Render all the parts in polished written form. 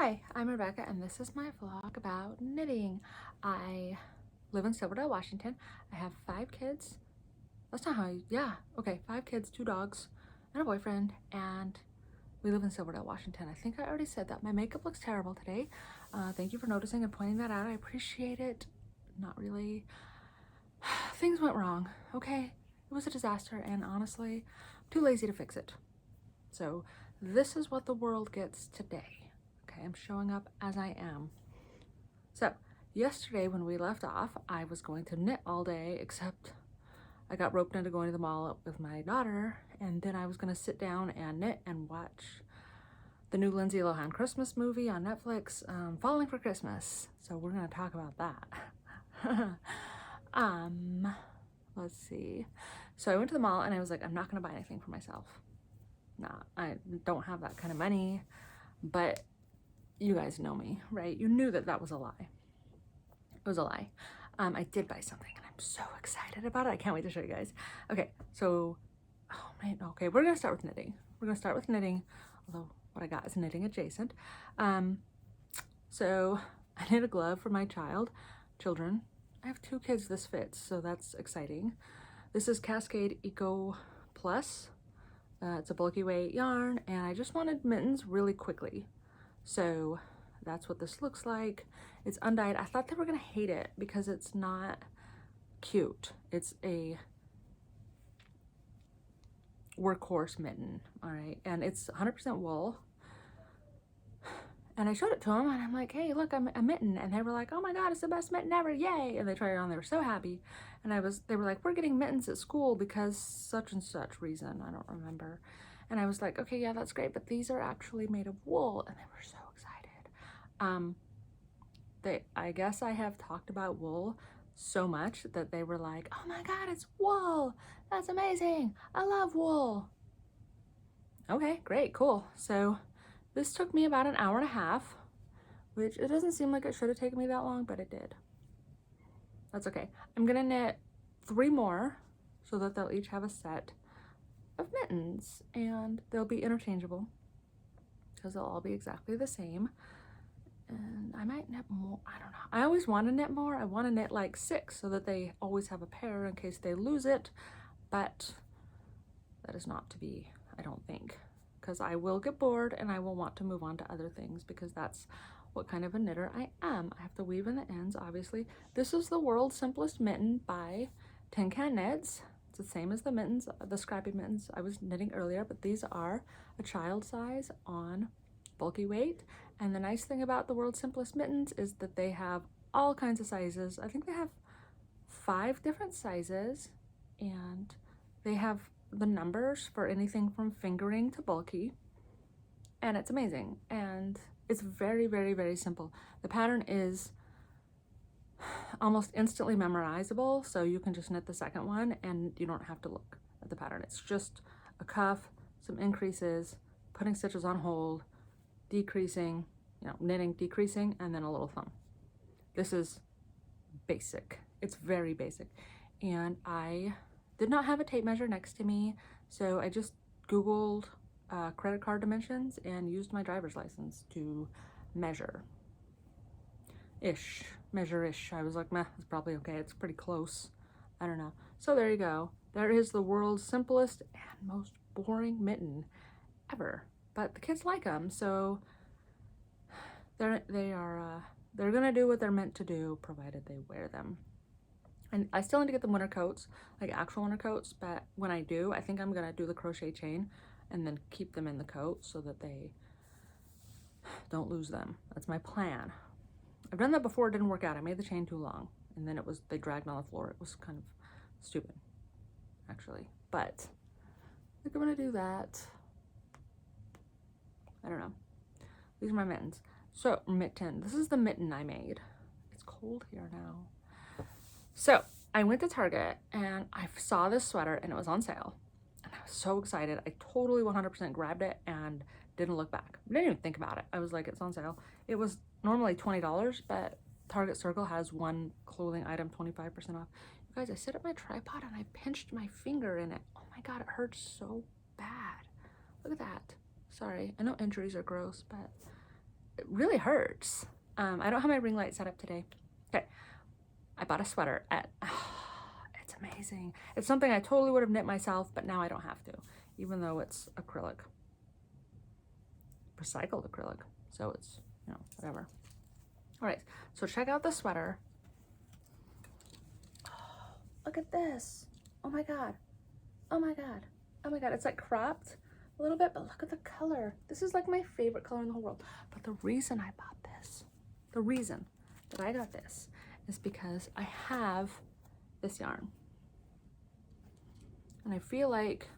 Hi, I'm Rebecca and this is my vlog about knitting. I live in Silverdale, Washington. I have 5 kids. That's not how yeah, okay, 5 kids, 2 dogs, and a boyfriend, and we live in Silverdale, Washington. I think I already said that. My makeup looks terrible today. Thank you for noticing and pointing that out. I appreciate it. Not really. Things went wrong, okay? It was a disaster, and honestly, I'm too lazy to fix it. So this is what the world gets today. Okay, I'm showing up as I am. So yesterday when we left off, I was going to knit all day, except I got roped into going to the mall with my daughter, and then I was gonna sit down and knit and watch the new Lindsay Lohan Christmas movie on Netflix, Falling for Christmas. So we're gonna talk about that. Let's see. So I went to the mall and I was like, I'm not gonna buy anything for myself. Nah, I don't have that kind of money, but you guys know me, right? You knew that that was a lie. It was a lie. I did buy something and I'm so excited about it. I can't wait to show you guys. Okay, so, oh man, okay, we're gonna start with knitting. We're gonna start with knitting, although what I got is knitting adjacent. So I knit a glove for my children. I have 2 kids this fits, so that's exciting. This is Cascade Eco Plus. It's a bulky weight yarn, and I just wanted mittens really quickly. So that's what this looks like. It's undyed. I thought they were gonna hate it because it's not cute. It's a workhorse mitten, all right? And it's 100% wool. And I showed it to them and I'm like, hey, look, I'm a mitten. And they were like, oh my God, it's the best mitten ever, yay. And they tried it on, they were so happy. And they were like, we're getting mittens at school because such and such reason, I don't remember. And I was like, okay, yeah, that's great, but these are actually made of wool. And they were so excited. I guess I have talked about wool so much that they were like, oh my God, it's wool. That's amazing. I love wool. Okay, great, cool. So this took me about an hour and a half, which it doesn't seem like it should have taken me that long, but it did. That's okay. I'm gonna knit 3 more so that they'll each have a set of mittens and they'll be interchangeable because they'll all be exactly the same. And I might knit more, I don't know. I always want to knit more. I want to knit like 6 so that they always have a pair in case they lose it, but that is not to be, I don't think, because I will get bored and I will want to move on to other things because that's what kind of a knitter I am. I have to weave in the ends, obviously. This is the World's Simplest Mitten by Tin Can Knits. It's the same as the mittens, the scrappy mittens I was knitting earlier, but these are a child size on bulky weight. And the nice thing about the World's Simplest Mittens is that they have all kinds of sizes. I think they have 5 different sizes, and they have the numbers for anything from fingering to bulky, and it's amazing. And it's very, very, very simple. The pattern is almost instantly memorizable, so you can just knit the second one and you don't have to look at the pattern. It's just a cuff, some increases, putting stitches on hold, decreasing, you know, knitting, decreasing, and then a little thumb. This is basic. It's very basic. And I did not have a tape measure next to me, so I just Googled credit card dimensions and used my driver's license to measure. Measure-ish. I was like, meh, it's probably okay. It's pretty close. I don't know. So there you go. There is the world's simplest and most boring mitten ever. But the kids like them, so they're gonna do what they're meant to do, provided they wear them. And I still need to get the winter coats, like actual winter coats, but when I do, I think I'm gonna do the crochet chain and then keep them in the coat so that they don't lose them. That's my plan. I've done that before, it didn't work out. I made the chain too long and then they dragged on the floor. It was kind of stupid, actually, but I think I'm gonna do that. I don't know. These are my mittens. So, mitten. This is the mitten I made. It's cold here now. So, I went to Target and I saw this sweater and it was on sale. And I was so excited. I totally 100% grabbed it and didn't look back. I didn't even think about it. I was like, it's on sale. It was normally $20, but Target Circle has one clothing item 25% off. You guys, I set up my tripod and I pinched my finger in it. Oh my God, it hurts so bad. Look at that. Sorry, I know injuries are gross, but it really hurts. I don't have my ring light set up today. Okay, I bought a sweater at, it's amazing. It's something I totally would have knit myself, but now I don't have to, even though it's acrylic, recycled acrylic. So it's, you know, whatever. All right, so check out the sweater. Oh, look at this. Oh my God. Oh my God. Oh my God. It's like cropped a little bit, but look at the color. This is like my favorite color in the whole world. But the reason I bought this, the reason that I got this is because I have this yarn. And I feel like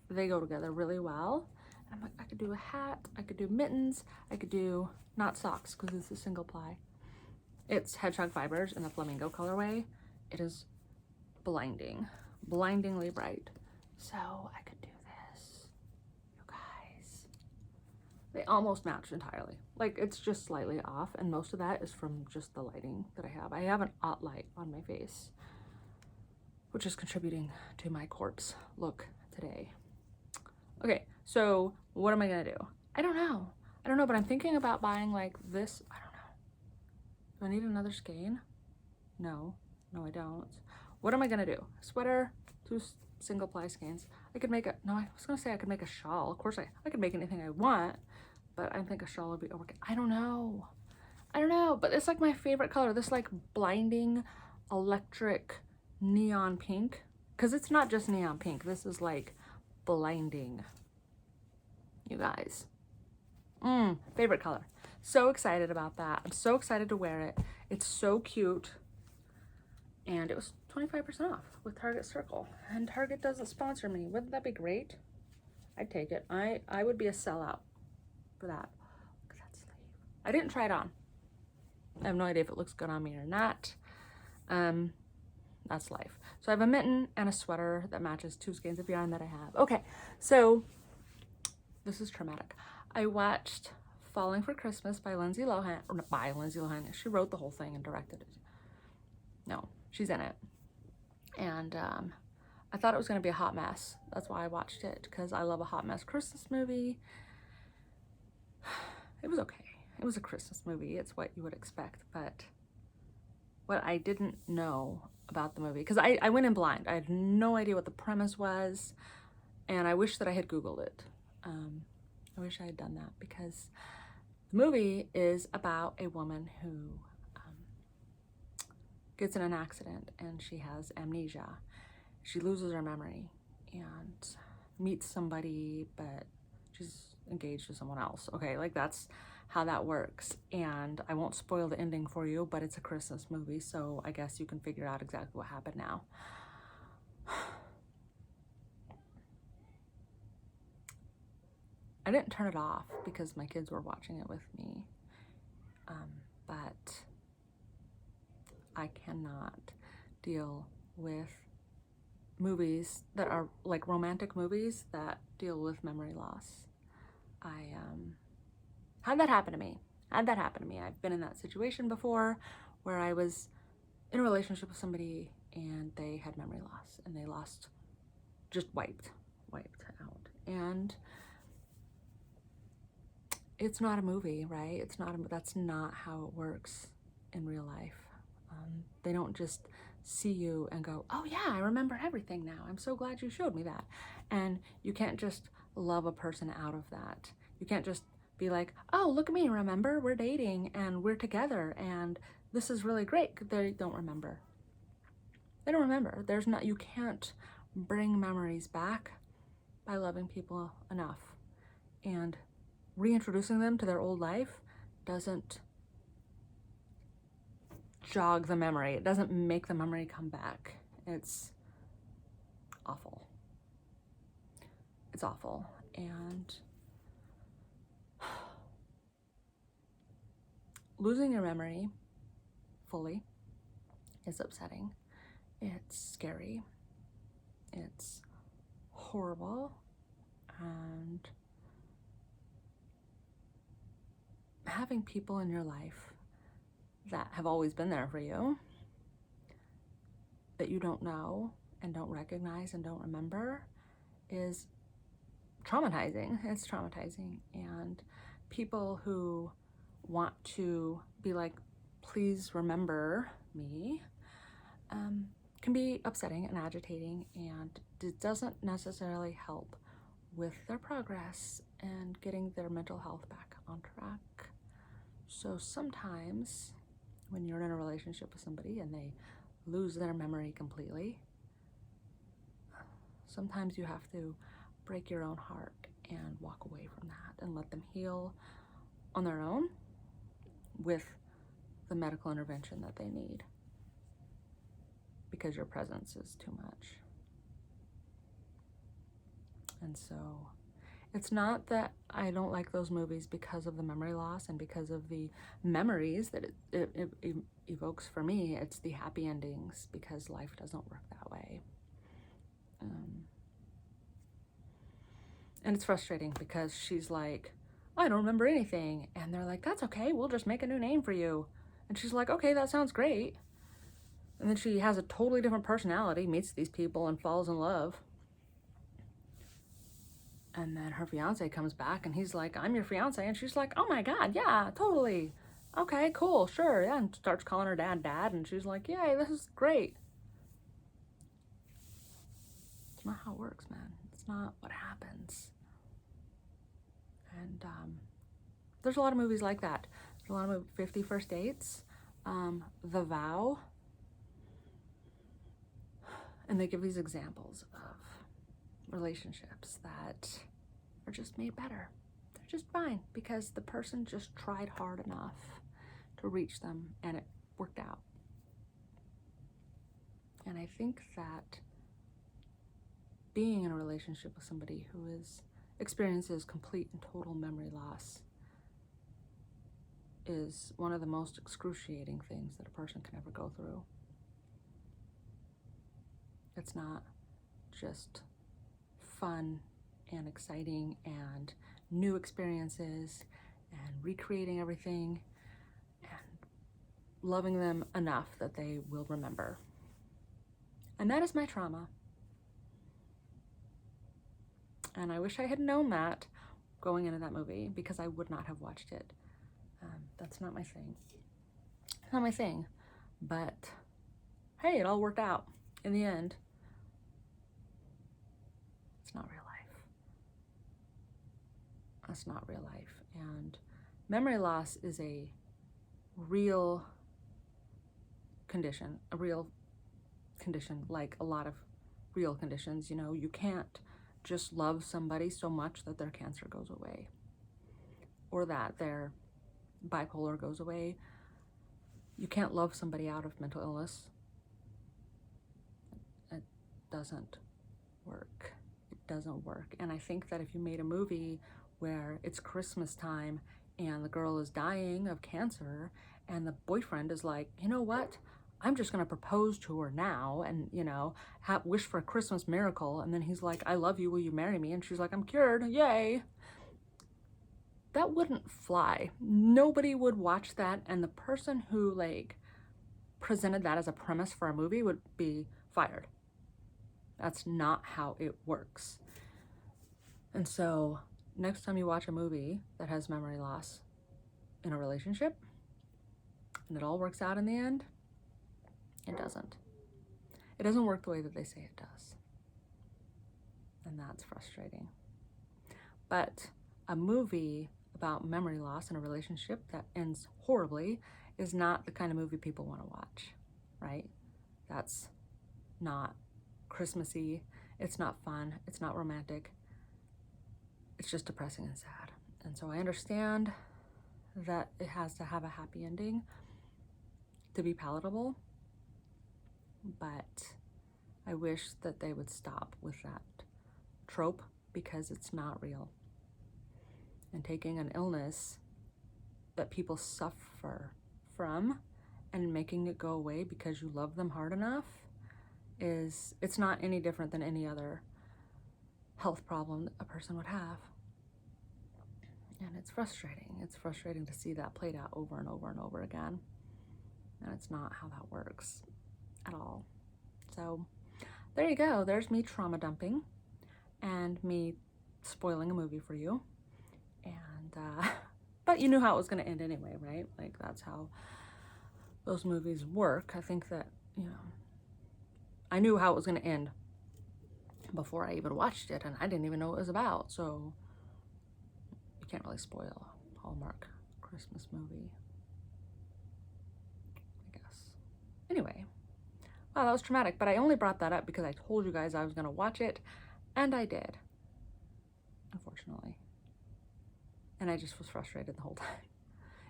they go together really well. I'm like, I could do a hat, I could do mittens, I could do, not socks because it's a single ply. It's hedgehog fibers in the flamingo colorway. It is blinding, blindingly bright. So I could do this, you guys. They almost match entirely. Like, it's just slightly off, and most of that is from just the lighting that I have. I have an odd light on my face, which is contributing to my corpse look today. Okay, so what am I gonna do? I don't know. I don't know, but I'm thinking about buying like this. I don't know. Do I need another skein? No, I don't. What am I gonna do? Sweater, 2 single ply skeins. I could make a, no, I was gonna say I could make a shawl. Of course I could make anything I want, but I think a shawl would be overkill. I don't know, but it's like my favorite color. This like blinding electric neon pink, because it's not just neon pink. This is like blinding, you guys. Favorite color. So excited about that. I'm so excited to wear it. It's so cute. And it was 25% off with Target Circle. And Target doesn't sponsor me. Wouldn't that be great? I'd take it. I would be a sellout for that. Look at that sleeve. I didn't try it on. I have no idea if it looks good on me or not. That's life. So I have a mitten and a sweater that matches 2 skeins of yarn that I have. Okay, so this is traumatic. I watched Falling for Christmas by Lindsay Lohan, or not by Lindsay Lohan. She wrote the whole thing and directed it. No, she's in it. And I thought it was going to be a hot mess. That's why I watched it, because I love a hot mess Christmas movie. It was okay. It was a Christmas movie. It's what you would expect. But what I didn't know about the movie, because I went in blind. I had no idea what the premise was, and I wish that I had Googled it. I wish I had done that, because the movie is about a woman who gets in an accident and she has amnesia. She loses her memory and meets somebody, but she's engaged to someone else. Okay, like that's how that works. And I won't spoil the ending for you, but it's a Christmas movie, so I guess you can figure out exactly what happened now. I didn't turn it off because my kids were watching it with me, but I cannot deal with movies that are like romantic movies that deal with memory loss. I had that happen to me. I've been in that situation before where I was in a relationship with somebody and they had memory loss and they lost, just wiped out. And it's not a movie, right? That's not how it works in real life. They don't just see you and go, oh yeah, I remember everything now. I'm so glad you showed me that. And you can't just love a person out of that. You can't just be like, oh, look at me, remember? We're dating and we're together and this is really great. They don't remember. They don't remember. You can't bring memories back by loving people enough. And reintroducing them to their old life doesn't jog the memory. It doesn't make the memory come back. It's awful. It's awful. And losing your memory fully is upsetting. It's scary. It's horrible. And having people in your life that have always been there for you, that you don't know and don't recognize and don't remember, is traumatizing. It's traumatizing. And people who want to be like, please remember me, can be upsetting and agitating, and it doesn't necessarily help with their progress and getting their mental health back on track. So sometimes when you're in a relationship with somebody and they lose their memory completely, sometimes you have to break your own heart and walk away from that and let them heal on their own with the medical intervention that they need, because your presence is too much. And so it's not that I don't like those movies because of the memory loss and because of the memories that it evokes for me. It's the happy endings, because life doesn't work that way. And it's frustrating because she's like, I don't remember anything. And they're like, that's okay, we'll just make a new name for you. And she's like, okay, that sounds great. And then she has a totally different personality, meets these people and falls in love. And then her fiance comes back and he's like, I'm your fiance. And she's like, oh my God, yeah, totally. Okay, cool, sure. Yeah, and starts calling her dad. And she's like, yay, this is great. It's not how it works, man. It's not what happens. And there's a lot of movies like that. There's a lot of movies, 50 First Dates, The Vow. And they give these examples of relationships that are just made better. They're just fine because the person just tried hard enough to reach them and it worked out. And I think that being in a relationship with somebody who experiences complete and total memory loss is one of the most excruciating things that a person can ever go through. It's not just fun and exciting and new experiences and recreating everything and loving them enough that they will remember. And that is my trauma. And I wish I had known that going into that movie, because I would not have watched it. That's not my thing. It's not my thing. But hey, it all worked out in the end. It's not real life. That's not real life. And memory loss is a real condition, like a lot of real conditions. You know, you can't just love somebody so much that their cancer goes away or that their bipolar goes away. You can't love somebody out of mental illness. It doesn't work. It doesn't work. And I think that if you made a movie where it's Christmas time and the girl is dying of cancer and the boyfriend is like, you know what? I'm just gonna propose to her now and, you know, wish for a Christmas miracle. And then he's like, I love you, will you marry me? And she's like, I'm cured, yay. That wouldn't fly. Nobody would watch that. And the person who like presented that as a premise for a movie would be fired. That's not how it works. And so next time you watch a movie that has memory loss in a relationship and it all works out in the end, it doesn't. It doesn't work the way that they say it does. And that's frustrating. But a movie about memory loss in a relationship that ends horribly is not the kind of movie people want to watch, right? That's not Christmassy. It's not fun. It's not romantic. It's just depressing and sad. And so I understand that it has to have a happy ending to be palatable, but I wish that they would stop with that trope, because it's not real. And taking an illness that people suffer from and making it go away because you love them hard enough it's not any different than any other health problem that a person would have. And it's frustrating. It's frustrating to see that played out over and over and over again. And it's not how that works at all. So there you go. There's me trauma dumping and me spoiling a movie for you. And But you knew how it was going to end anyway, right? Like, that's how those movies work. I think that, you know, I knew how it was going to end before I even watched it, and I didn't even know what it was about, so you can't really spoil a Hallmark Christmas movie, I guess. Anyway, wow, that was traumatic, but I only brought that up because I told you guys I was going to watch it, and I did, unfortunately. And I just was frustrated the whole time.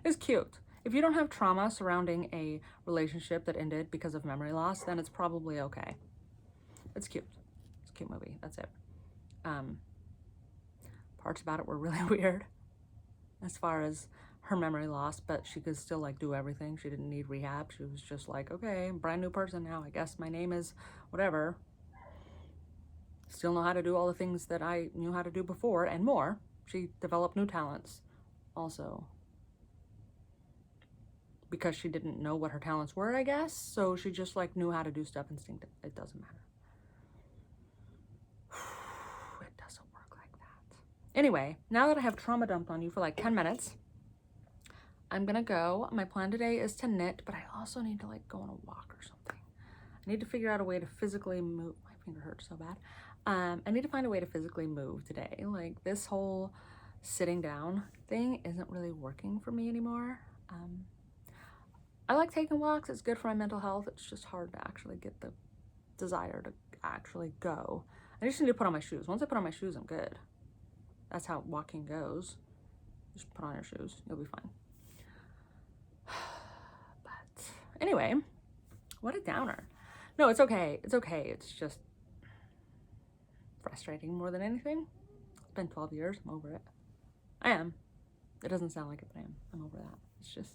It's cute. If you don't have trauma surrounding a relationship that ended because of memory loss, then it's probably okay. It's cute. It's a cute movie. That's it. Parts about it were really weird as far as her memory loss, but she could still like do everything. She didn't need rehab. She was just like, okay, brand new person now. I guess my name is whatever. Still know how to do all the things that I knew how to do before and more. She developed new talents also, because she didn't know what her talents were, I guess. So she just like knew how to do stuff instinctively. It doesn't matter. It doesn't work like that. Anyway, now that I have trauma dumped on you for like 10 minutes, I'm gonna go. My plan today is to knit, but I also need to like go on a walk or something. I need to figure out a way to physically move. My finger hurts so bad. I need to find a way to physically move today. Like, this whole sitting down thing isn't really working for me anymore. I like taking walks. It's good for my mental health. It's just hard to actually get the desire to actually go. I just need to put on my shoes. Once I put on my shoes, I'm good. That's how walking goes. Just put on your shoes. You'll be fine. But anyway, what a downer. No, it's okay. It's okay. It's just frustrating more than anything. It's been 12 years. I'm over it. I am. It doesn't sound like it, but I am. I'm over that. It's just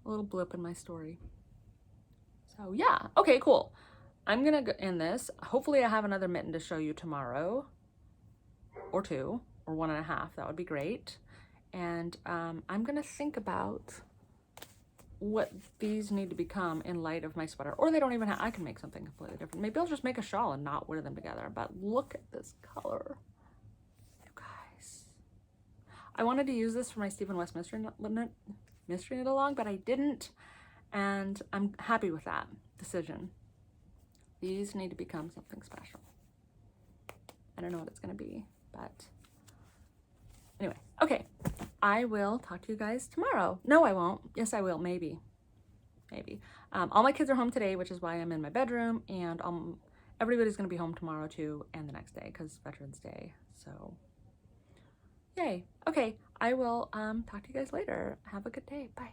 a little blip in my story. So yeah, okay, cool. I'm gonna end this. Hopefully I have another mitten to show you tomorrow, or 2, or 1.5. That would be great. And I'm gonna think about what these need to become in light of my sweater. Or they don't even have, I can make something completely different. Maybe I'll just make a shawl and not wear them together. But look at this color, you guys. I wanted to use this for my Stephen West mystery knit along, but I didn't, and I'm happy with that decision. These need to become something special. I don't know what it's gonna be, but anyway, okay. I will talk to you guys tomorrow. No, I won't. Yes, I will. Maybe. All my kids are home today, which is why I'm in my bedroom, and everybody's gonna be home tomorrow too, and the next day, because Veterans Day. So yay. Okay, I will talk to you guys later. Have a good day. Bye.